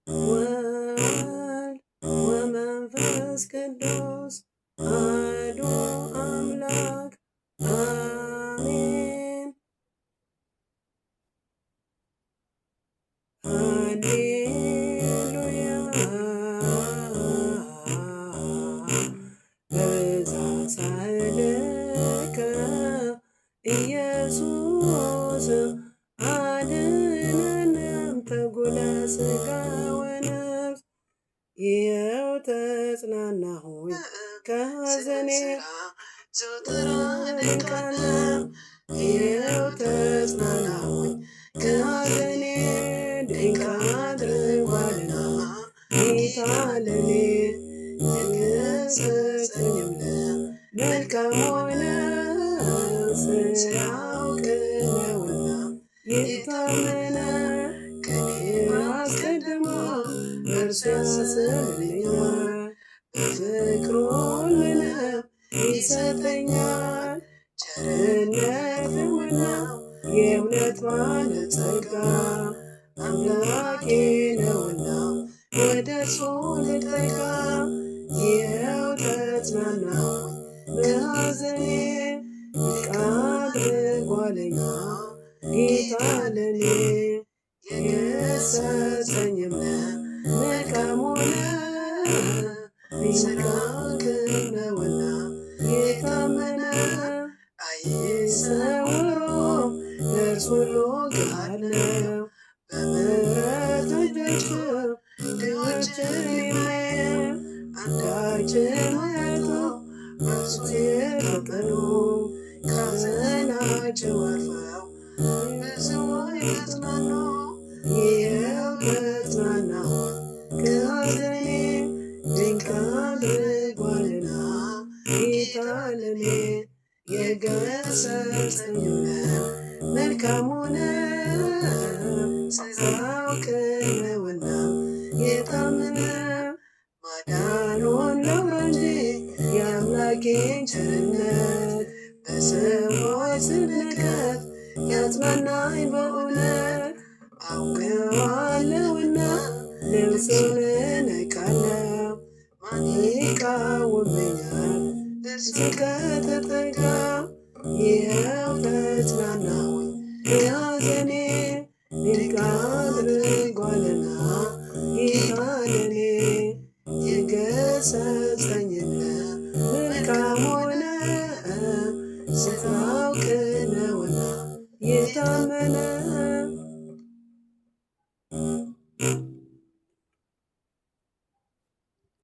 ወወልድ ወመንፈስ ቅዱስ አሐዱ አምላክ አሜን። ሃሌሉያ በዛሳልከ ኢየሱስ አድነን ተጉለ ሥጋ ወነፍስ። ይኸው ተጽናናሁኝ ከሐዘኔ ድንቃለ ይኸው ተጽናናሁኝ ከሐዘኔ ድንቅ አድርጓልና ጌታ ለኔ የገሠጸኝም መልካም ሆነ ስላውቅ ነውና የታመነ ከኔ አስቀድሞ እርሱ ያስብልኛል በፍቅሩ ሁሉንም ይሰጠኛል። ቸርነቱና የእውነት ባለጸጋ አምላኬ ነውና ወደ እርሱ ልጠጋ። ይኸው ተጽናናሁኝ በሐዘኔ ድንቅ አድርጓልና ጌታ ለኔ የገሠጸኝም መልካም ሆነ ስላውቅ ነውና የታመነ አይሰወሩም ለእርሱ ሁሉ አለው። በምሕረቱ እጆቹ ድሆችን የሚያይ አንዳችን አያጡ በእርሱ የፈጠኑ ከሐዘናቸው አርፈው ብዙዎች ተጽናኑ። ይኸው ተጽናናሁኝ ከሐዘኔ ድንቅ አድርጓልና ጌታ ለኔ የገሠጸኝም መልካም ሆነ ስላውቅ ነውና የታመነ። ማዳኑን ላውራ እንጂ የአምላኬን ቸርነት በሰዎች ስንከት ያጽናናኝ በእውነት አውቀዋለሁና ልብሱን እነካለሁ። ማን ይቃወመኛል እርሱ ከተጠጋ። ይኸው ተጽናናሁኝ ከሐዘኔ ድንቅ አድርጓልና ጌታ ለኔ የገሠጸኝም መልካም ሆነ ስላውቅ ነውና የታመነ